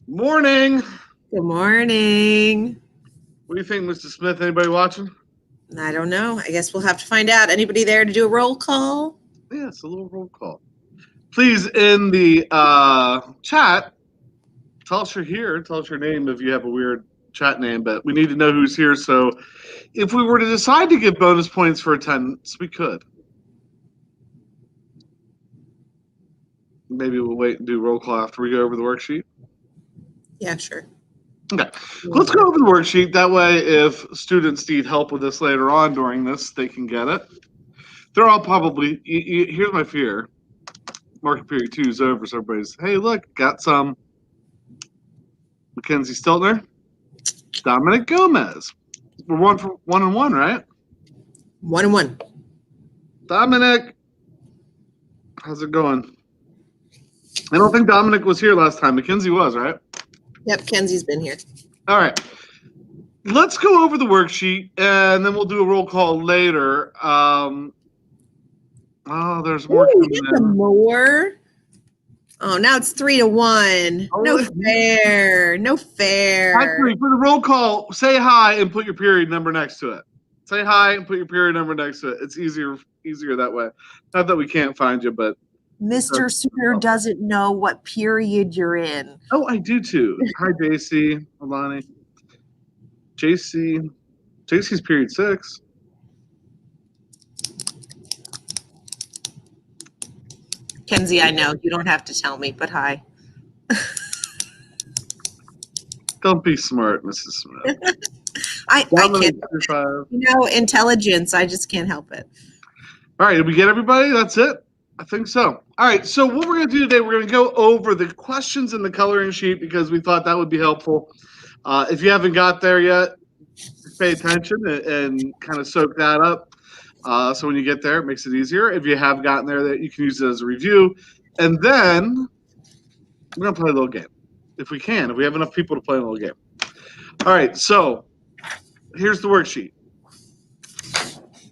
Morning. Good morning. What do you think, Mr. Smith? Anybody watching? I don't know. I guess we'll have to find out. Anybody there to do a roll call? Yeah, it's a little roll call. Please, in the chat, tell us you're here. Tell us your name if you have a weird chat name, but we need to know who's here. So if we were to decide to give bonus points for attendance, we could. Maybe we'll wait and do roll call after we go over the worksheet. Yeah, sure. Okay, let's go over the worksheet. That way, if students need help with this later on during this, they can get it. They're all probably, here's my fear. Market period 2 is over, so everybody's, hey, look, got some Mackenzie Stiltner, Dominic Gomez. We're 1-1, right? 1-1. Dominic, how's it going? I don't think Dominic was here last time. Mackenzie was, right? Yep, Kenzie's been here. All right. Let's go over the worksheet, and then we'll do a roll call later. There's more coming in. More? Oh, now it's 3-1. Oh, no fair. No fair. Actually, for the roll call, say hi and put your period number next to it. Say hi and put your period number next to it. It's easier that way. Not that we can't find you, but Mr. Sugar doesn't know what period you're in. Oh, I do too. Hi, JC, Alani. JC's period 6. Kenzie, I know. You don't have to tell me, but hi. Don't be smart, Mrs. Smith. I can't. Intelligence. I just can't help it. All right, did we get everybody? That's it? I think so. All right, so what we're going to do today, we're going to go over the questions in the coloring sheet because we thought that would be helpful. If you haven't got there yet, pay attention and kind of soak that up. So when you get there, it makes it easier. If you have gotten there, that you can use it as a review. And then we're going to play a little game. If we have enough people to play a little game. All right, so here's the worksheet.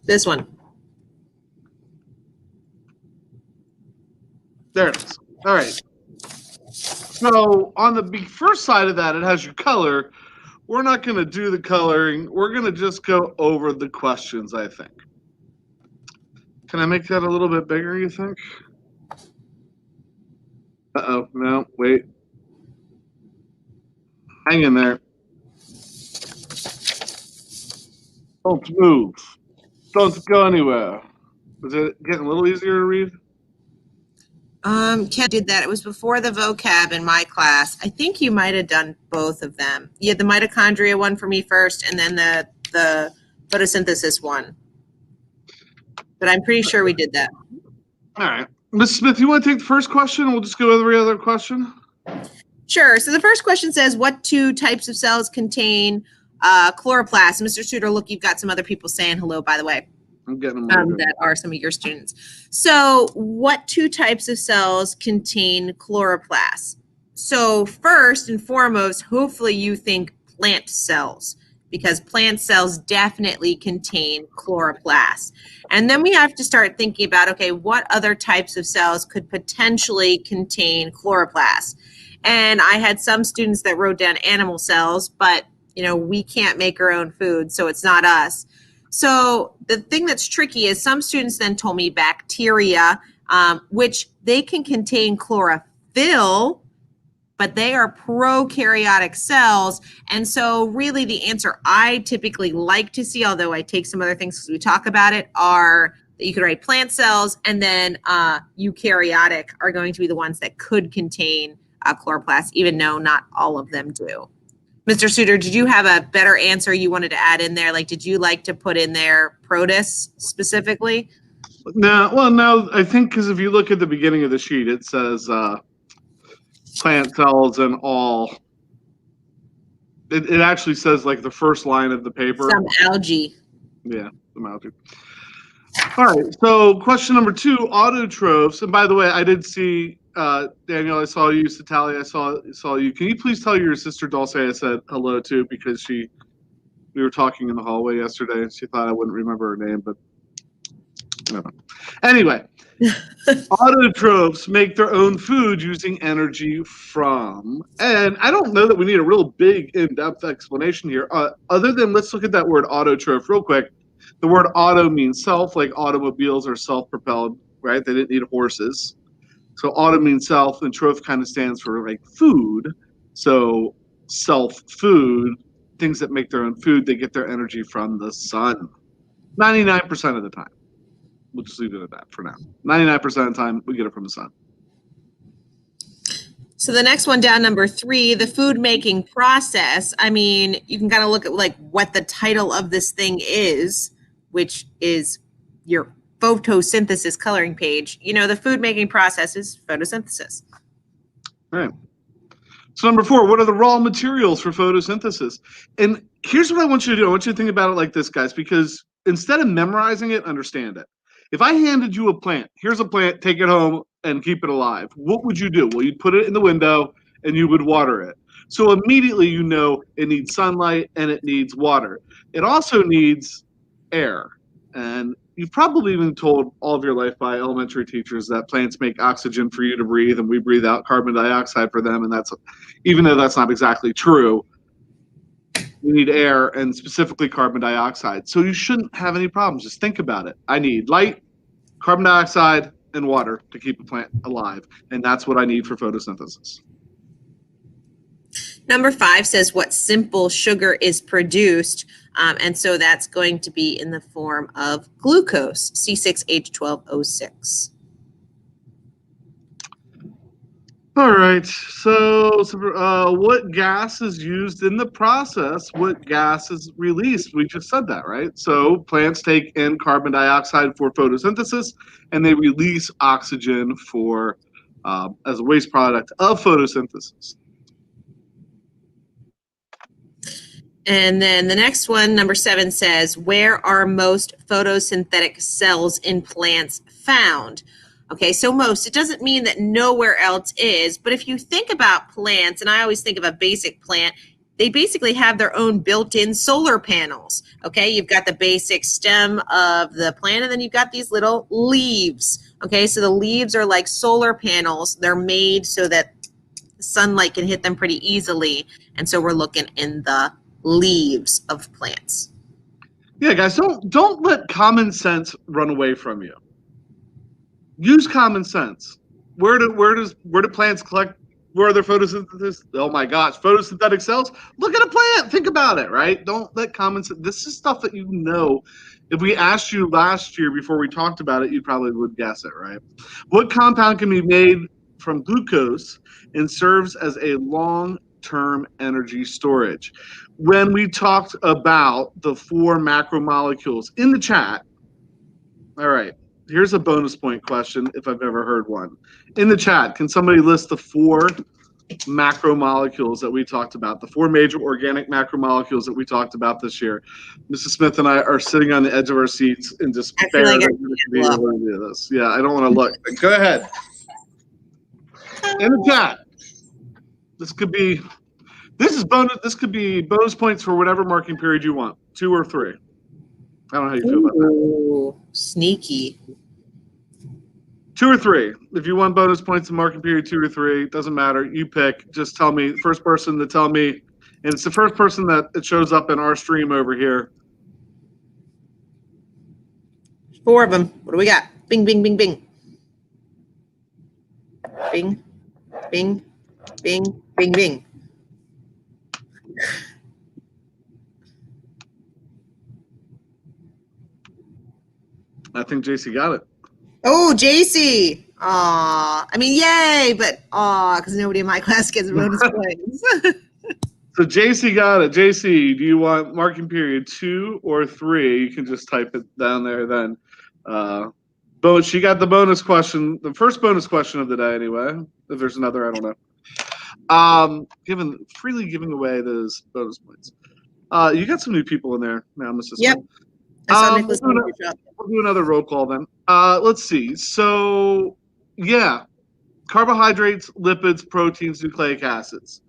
This one. There it is. All right. So on the first side of that, it has your color. We're not going to do the coloring. We're going to just go over the questions, I think. Can I make that a little bit bigger, you think? Uh-oh. No, wait. Hang in there. Don't move. Don't go anywhere. Is it getting a little easier to read? Ken did that. It was before the vocab in my class. I think you might have done both of them. You had the mitochondria one for me first, and then the photosynthesis one. But I'm pretty sure we did that. All right. Ms. Smith, you want to take the first question? We'll just go over every other question. Sure. So the first question says, what 2 types of cells contain chloroplasts? Mr. Suter, look, you've got some other people saying hello, by the way. I'm getting them. That are some of your students. So what 2 types of cells contain chloroplasts? So first and foremost, hopefully you think plant cells, because plant cells definitely contain chloroplasts. And then we have to start thinking about, okay, what other types of cells could potentially contain chloroplasts? And I had some students that wrote down animal cells, but we can't make our own food, so it's not us. So the thing that's tricky is some students then told me bacteria, which they can contain chlorophyll, but they are prokaryotic cells. And so really the answer I typically like to see, although I take some other things because we talk about it, are that you could write plant cells, and then eukaryotic are going to be the ones that could contain chloroplasts, even though not all of them do. Mr. Suter, did you have a better answer you wanted to add in there? Like, did you like to put in there protists specifically? No, I think because if you look at the beginning of the sheet, it says plant cells and all. It actually says like the first line of the paper. Some algae. Yeah, some algae. All right, so question number 2, autotrophs. And by the way, I did see Daniel, I saw you. Satali, I saw you. Can you please tell your sister Dulce I said hello to, because we were talking in the hallway yesterday and she thought I wouldn't remember her name, but Anyway, autotrophs make their own food using energy from, and I don't know that we need a real big in-depth explanation here, other than let's look at that word autotroph real quick. The word auto means self, like automobiles are self-propelled, right? They didn't need horses. So auto means self, and troph kind of stands for like food. So self-food, things that make their own food, they get their energy from the sun. 99% of the time. We'll just leave it at that for now. 99% of the time, we get it from the sun. So the next one down, number 3, the food making process. I mean, you can kind of look at like what the title of this thing is, which is your photosynthesis coloring page. You know, the food making process is photosynthesis. All right. So number 4, what are the raw materials for photosynthesis? And here's what I want you to do. I want you to think about it like this, guys, because instead of memorizing it, understand it. If I handed you a plant, here's a plant, take it home and keep it alive, what would you do? Well, you'd put it in the window and you would water it. So immediately you know it needs sunlight and it needs water. It also needs air. And you've probably been told all of your life by elementary teachers that plants make oxygen for you to breathe and we breathe out carbon dioxide for them. And that's, even though that's not exactly true, we need air and specifically carbon dioxide. So you shouldn't have any problems. Just think about it. I need light, carbon dioxide, and water to keep a plant alive. And that's what I need for photosynthesis. Number 5 says what simple sugar is produced. And so that's going to be in the form of glucose, C6H12O6. All right, so what gas is used in the process? What gas is released? We just said that, right? So plants take in carbon dioxide for photosynthesis, and they release oxygen for as a waste product of photosynthesis. And then the next one, number 7, says, where are most photosynthetic cells in plants found? Okay, so most, it doesn't mean that nowhere else is, but if you think about plants, and I always think of a basic plant, they basically have their own built-in solar panels. Okay, you've got the basic stem of the plant, and then you've got these little leaves. Okay, so the leaves are like solar panels. They're made so that sunlight can hit them pretty easily, and so we're looking in the leaves of plants. Yeah, guys, don't let common sense run away from you. Use common sense. Where do plants collect? Where are their photosynthesis? Oh my gosh, photosynthetic cells. Look at a plant. Think about it, right? Don't let common sense. This is stuff that you know. If we asked you last year before we talked about it, you probably would guess it, right? What compound can be made from glucose and serves as a long-term energy storage? When we talked about the 4 macromolecules in the chat, all right, here's a bonus point question if I've ever heard one. In the chat, can somebody list the 4 macromolecules that we talked about, the 4 major organic macromolecules that we talked about this year? Mrs. Smith and I are sitting on the edge of our seats in despair that we're going to be able to do this. Yeah, I don't want to look. Go ahead. In the chat. This could be bonus points for whatever marking period you want, 2 or 3. I don't know how you feel about that. Ooh, sneaky. 2 or 3. If you want bonus points in marking period 2 or 3, it doesn't matter. You pick. Just tell me. First person to tell me, and it's the first person that it shows up in our stream over here. 4 of them. What do we got? Bing, bing, bing, bing. Bing, bing, bing, bing, bing. I think JC got it. Oh, JC. Aw. I mean, yay, but because nobody in my class gets bonus points. So JC got it. JC, do you want marking period 2 or 3? You can just type it down there then. She got the bonus question, the first bonus question of the day anyway. If there's another, I don't know. Freely giving away those bonus points. You got some new people in there now, Mrs. Yep. Smith. I saw Nicholas. We'll do another roll call then. Let's see. So, yeah, carbohydrates, lipids, proteins, nucleic acids.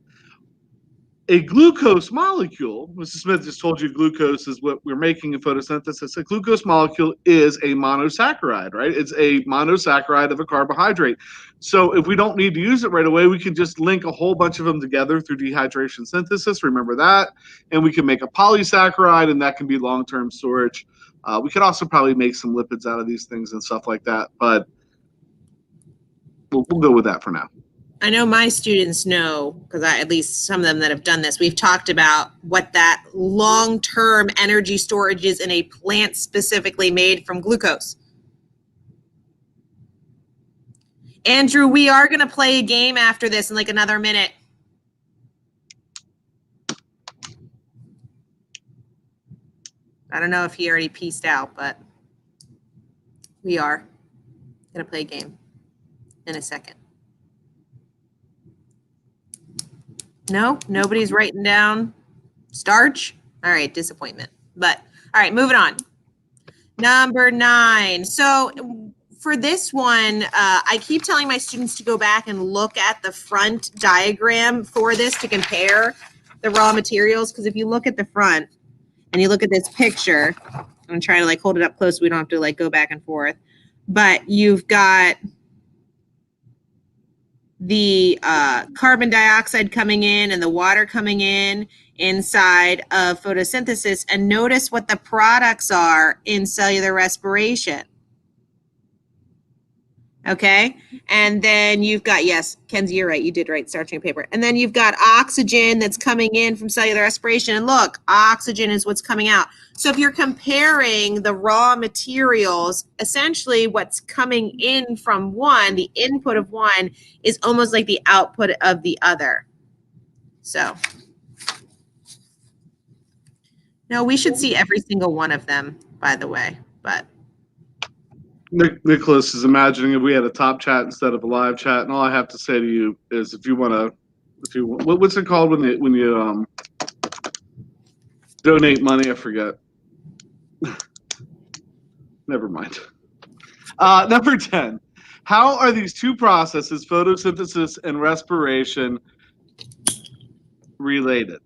A glucose molecule, Mrs. Smith just told you glucose is what we're making in photosynthesis. A glucose molecule is a monosaccharide, right? It's a monosaccharide of a carbohydrate. So if we don't need to use it right away, we can just link a whole bunch of them together through dehydration synthesis. Remember that. And we can make a polysaccharide, and that can be long-term storage. We could also probably make some lipids out of these things and stuff like that, but we'll go with that for now. I know my students know, because at least some of them that have done this, we've talked about what that long-term energy storage is in a plant specifically made from glucose. Andrew, we are going to play a game after this in like another minute. I don't know if he already pieced out, but we are going to play a game in a second. No, nobody's writing down starch. All right, disappointment. But all right, moving on. Number 9. So for this one, I keep telling my students to go back and look at the front diagram for this to compare the raw materials. Because if you look at the front and you look at this picture, I'm trying to like hold it up close so we don't have to like go back and forth. But you've got the carbon dioxide coming in and the water coming in inside of photosynthesis, and notice what the products are in cellular respiration. Okay, and then you've got, yes, Kenzie, you're right, you did write starching paper. And then you've got oxygen that's coming in from cellular respiration, and look, oxygen is what's coming out. So if you're comparing the raw materials, essentially what's coming in from one, the input of one, is almost like the output of the other. So, no, we should see every single one of them, by the way, but. Nicholas is imagining if we had a top chat instead of a live chat, and all I have to say to you is, if you want, what's it called when you donate money? I forget. Never mind. Number 10. How are these two processes, photosynthesis and respiration, related?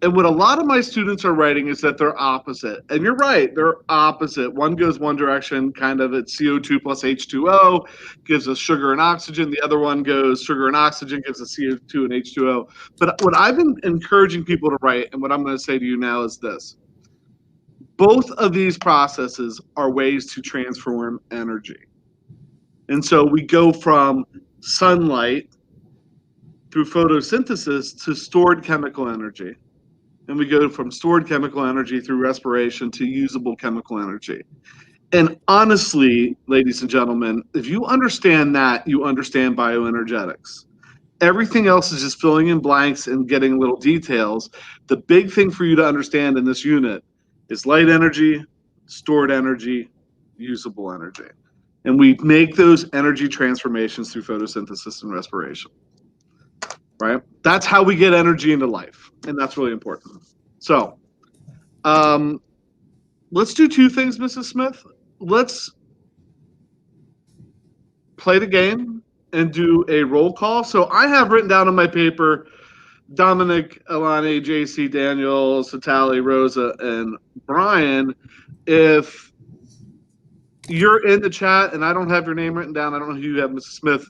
And what a lot of my students are writing is that they're opposite. And you're right, they're opposite. One goes one direction, kind of it's CO2 plus H2O, gives us sugar and oxygen. The other one goes sugar and oxygen, gives us CO2 and H2O. But what I've been encouraging people to write, and what I'm going to say to you now is this. Both of these processes are ways to transform energy. And so we go from sunlight through photosynthesis to stored chemical energy. And we go from stored chemical energy through respiration to usable chemical energy. And honestly, ladies and gentlemen, if you understand that, you understand bioenergetics. Everything else is just filling in blanks and getting little details. The big thing for you to understand in this unit is light energy, stored energy, usable energy. And we make those energy transformations through photosynthesis and respiration. Right? That's how we get energy into life, and that's really important. So let's do two things, Mrs. Smith. Let's play the game and do a roll call. So I have written down on my paper Dominic, Alani, JC, Daniel, Satali, Rosa, and Brian. If you're in the chat and I don't have your name written down, I don't know who you have, Mrs. Smith,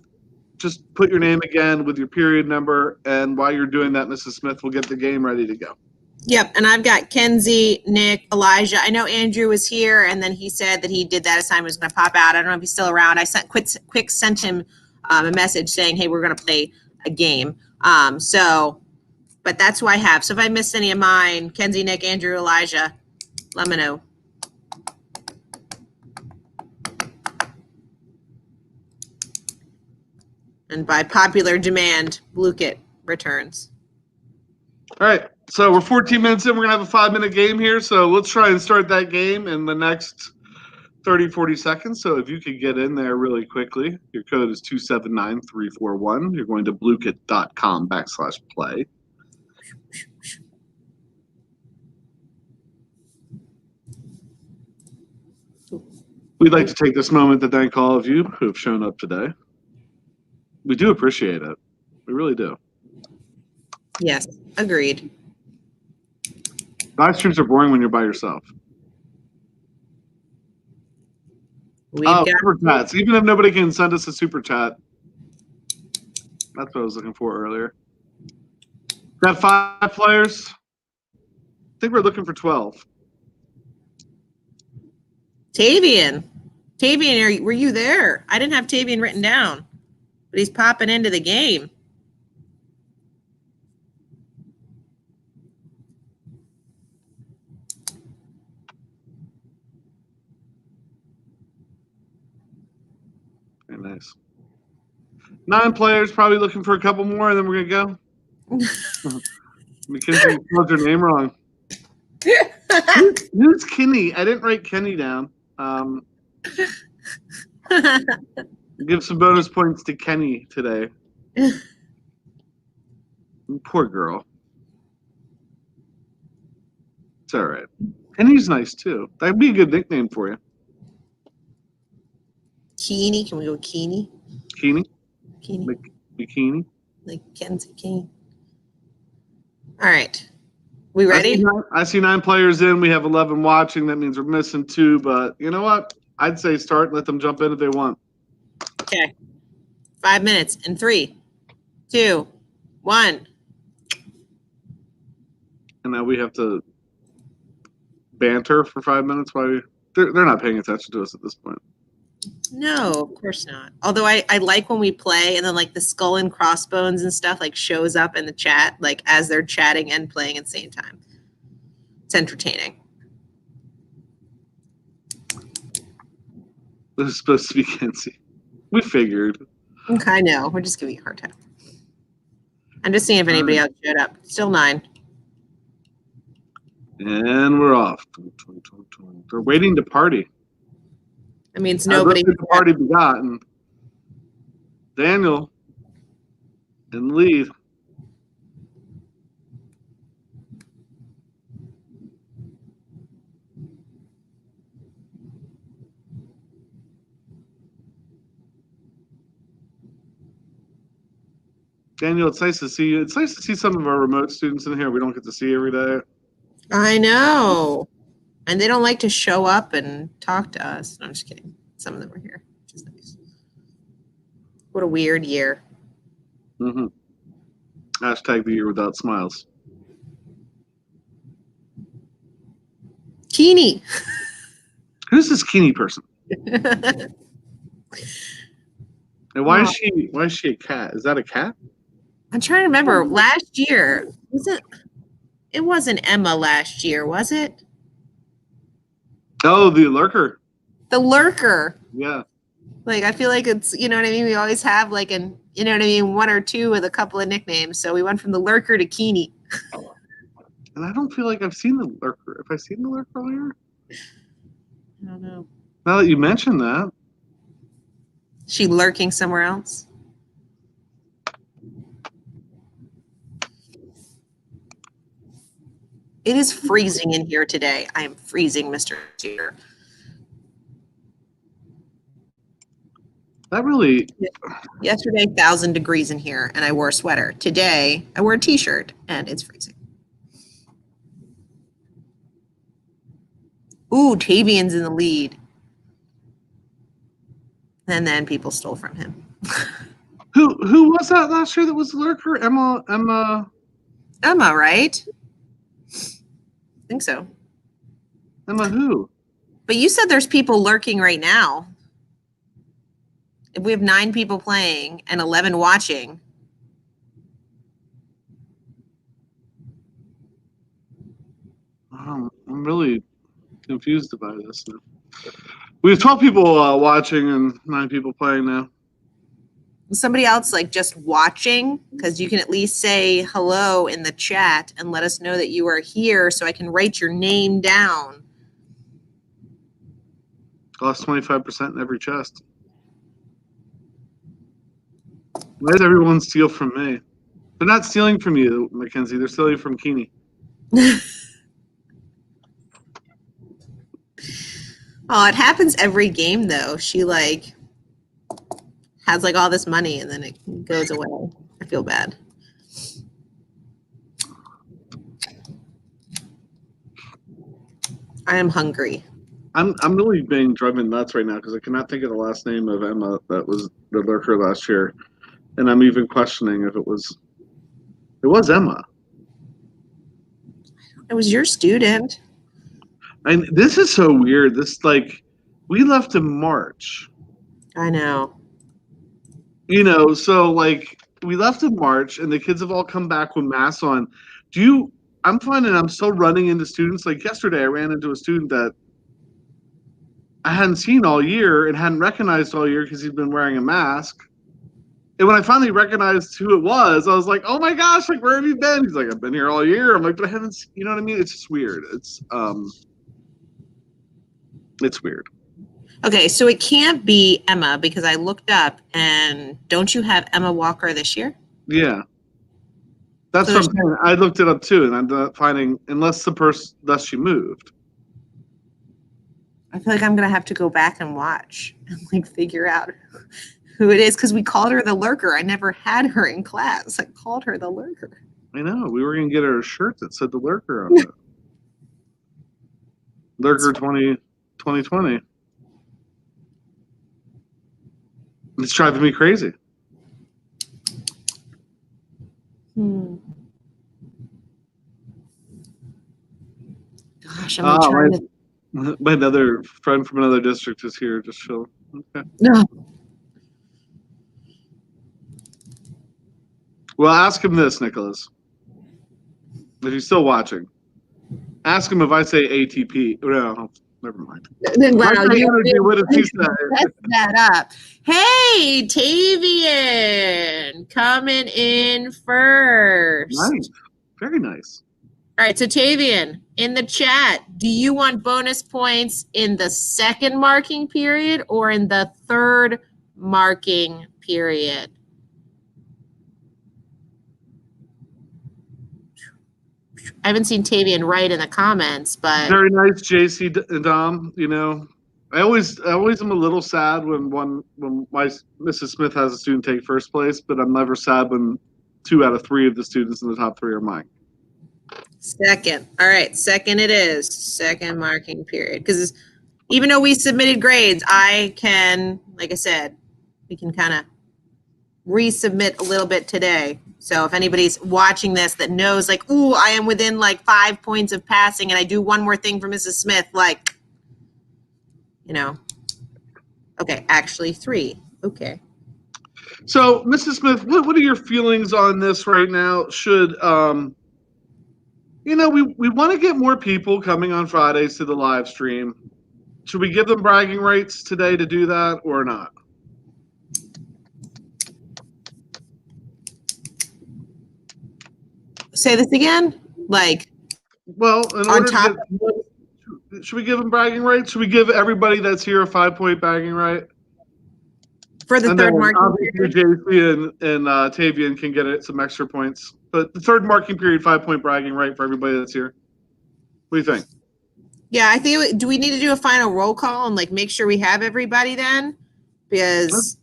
just put your name again with your period number, and while you're doing that, Mrs. Smith, we'll get the game ready to go. Yep, and I've got Kenzie, Nick, Elijah. I know Andrew was here, and then he said that he did that assignment, was going to pop out. I don't know if he's still around. I quick sent him a message saying, hey, we're going to play a game. But that's who I have. So if I missed any of mine, Kenzie, Nick, Andrew, Elijah, let me know. And by popular demand, Blue Kit returns. All right, so we're 14 minutes in. We're going to have a 5-minute game here. So let's try and start that game in the next 30, 40 seconds. So if you could get in there really quickly, your code is 279341. You're going to bluekit.com/play. We'd like to take this moment to thank all of you who have shown up today. We do appreciate it. We really do. Yes, agreed. Live streams are boring when you're by yourself. We've got super chats. Even if nobody can send us a super chat. That's what I was looking for earlier. Got 5 players. I think we're looking for 12. Tavian. Tavian, were you there? I didn't have Tavian written down, but he's popping into the game. Very nice. 9 players, probably looking for a couple more, and then we're going to go. Mackenzie spelled your name wrong. Who's Kenny? I didn't write Kenny down. Give some bonus points to Kenny today. Poor girl. It's all right. Kenny's nice, too. That'd be a good nickname for you. Keeney. Can we go Keeney? Keeney? Keeney. Bikini? Like Kenzie Keeney. All right. We ready? I see 9 players in. We have 11 watching. That means we're missing 2. But you know what? I'd say start and let them jump in if they want. Okay. 5 minutes in 3, 2, 1. And now we have to banter for 5 minutes while they're not paying attention to us at this point. No, of course not. Although I like when we play and then like the skull and crossbones and stuff like shows up in the chat like as they're chatting and playing at the same time. It's entertaining. This is supposed to be Kenzie. We figured. Okay, I know. We're just giving you a hard time. I'm just seeing if anybody else showed up. Still 9. And we're off. They're waiting to party. That means nobody. The party begotten. Daniel in lead. Daniel, it's nice to see you. It's nice to see some of our remote students in here we don't get to see every day. I know. And they don't like to show up and talk to us. No, I'm just kidding. Some of them are here, which is nice. What a weird year. Mm-hmm. Hashtag the year without smiles. Keeney. Who's this Keeney person? And why is she a cat? Is that a cat? I'm trying to remember. Last year, it wasn't Emma last year, was it? Oh, the lurker. The lurker. Yeah. Like, I feel like it's, you know what I mean? We always have like you know what I mean? 1 or 2 with a couple of nicknames. So we went from the lurker to Keeney. And I don't feel like I've seen the lurker. Have I seen the lurker earlier? I don't know. Now that you mention that. She lurking somewhere else? It is freezing in here today. I am freezing, Mr. Tutor. That really... Yesterday, 1,000 degrees in here, and I wore a sweater. Today, I wore a T-shirt, and it's freezing. Ooh, Tavian's in the lead. And then people stole from him. Who was that last year that was the lurker? Emma, right? I think so. Emma who? But you said there's people lurking right now. If we have 9 people playing and 11 watching. I'm really confused about this now. We have 12 people watching and 9 people playing now. Somebody else like just watching, because you can at least say hello in the chat and let us know that you are here so I can write your name down. Lost 25% in every chest. Why does everyone steal from me? They're not stealing from you, Mackenzie. They're stealing from Keeney. Oh, it happens every game though. She like has like all this money and then it goes away. I feel bad. I am hungry. I'm really being driven nuts right now because I cannot think of the last name of Emma that was the lurker last year, and I'm even questioning if it was Emma. It was your student. And this is so weird. This we left in March. I know. So we left in March, and the kids have all come back with masks on. I'm finding I'm still running into students. Like yesterday, I ran into a student that I hadn't seen all year and hadn't recognized all year because he'd been wearing a mask. And when I finally recognized who it was, I was like, "Oh my gosh! Like, where have you been?" He's like, "I've been here all year." I'm like, "But I haven't." You know what I mean? It's just weird. It's weird. Okay, so it can't be Emma because I looked up, and don't you have Emma Walker this year? Yeah, that's So what I'm saying. I looked it up too, and I'm not finding unless she moved. I feel like I'm gonna have to go back and watch and figure out who it is because we called her the lurker. I never had her in class. I called her the lurker. I know. We were gonna get her a shirt that said the lurker on it. Lurker 2020. It's driving me crazy. Gosh, I'm trying to. My another friend from another district is here. Just chill. Okay. No. Well, ask him this, Nicholas. If he's still watching, ask him if I say ATP. No, never mind. Wow, what does he say? Set that up. Hey, Tavian, coming in first. Nice, very nice. All right, so Tavian, in the chat, do you want bonus points in the second marking period or in the third marking period? I haven't seen Tavian write in the comments, but very nice, JC and Dom. I always am a little sad when my Mrs. Smith has a student take first place, but I'm never sad when 2 out of 3 of the students in the top 3 are mine. Second. All right, second it is. Second marking period. Because even though we submitted grades, I can, like I said, we can kind of resubmit a little bit today. So if anybody's watching this that knows ooh, I am within 5 points of passing and I do one more thing for Mrs. Smith, okay, actually 3. Okay. So, Mrs. Smith, what are your feelings on this right now? Should we want to get more people coming on Fridays to the live stream. Should we give them bragging rights today to do that or not? Say this again? Well, should we give them bragging rights? Should we give everybody that's here a 5-point bragging right? For the third marking period? JC and Tavian can get some extra points. But the third marking period, 5-point bragging right for everybody that's here. What do you think? Yeah, I think, do we need to do a final roll call and make sure we have everybody then? Because.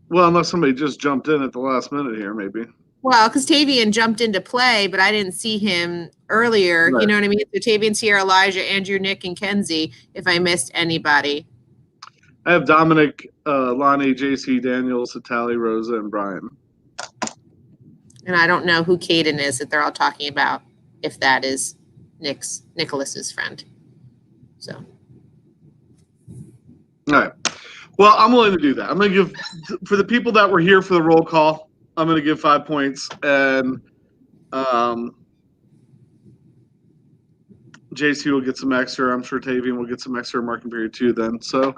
Well, unless somebody just jumped in at the last minute here, maybe. Well, because Tavian jumped into play, but I didn't see him earlier. Right. You know what I mean? So Tavian's here, Elijah, Andrew, Nick, and Kenzie, if I missed anybody. I have Dominic, Lonnie, JC, Daniel, Satali, Rosa, and Brian. And I don't know who Caden is that they're all talking about, if that is Nicholas's friend. So. All right. Well, I'm willing to do that. I'm going to give, for the people that were here for the roll call, I'm going to give 5 points. And JC will get some extra. I'm sure Tavian will get some extra marking period too then. So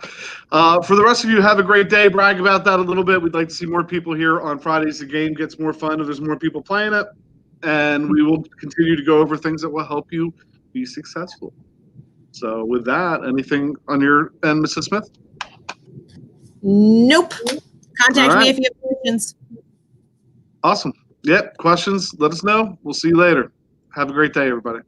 for the rest of you, have a great day. Brag about that a little bit. We'd like to see more people here on Fridays. The game gets more fun if there's more people playing it. And we will continue to go over things that will help you be successful. So with that, anything on your end, Mrs. Smith? Nope. Contact me if you have questions. Awesome. Yep. Questions, let us know. We'll see you later. Have a great day, everybody.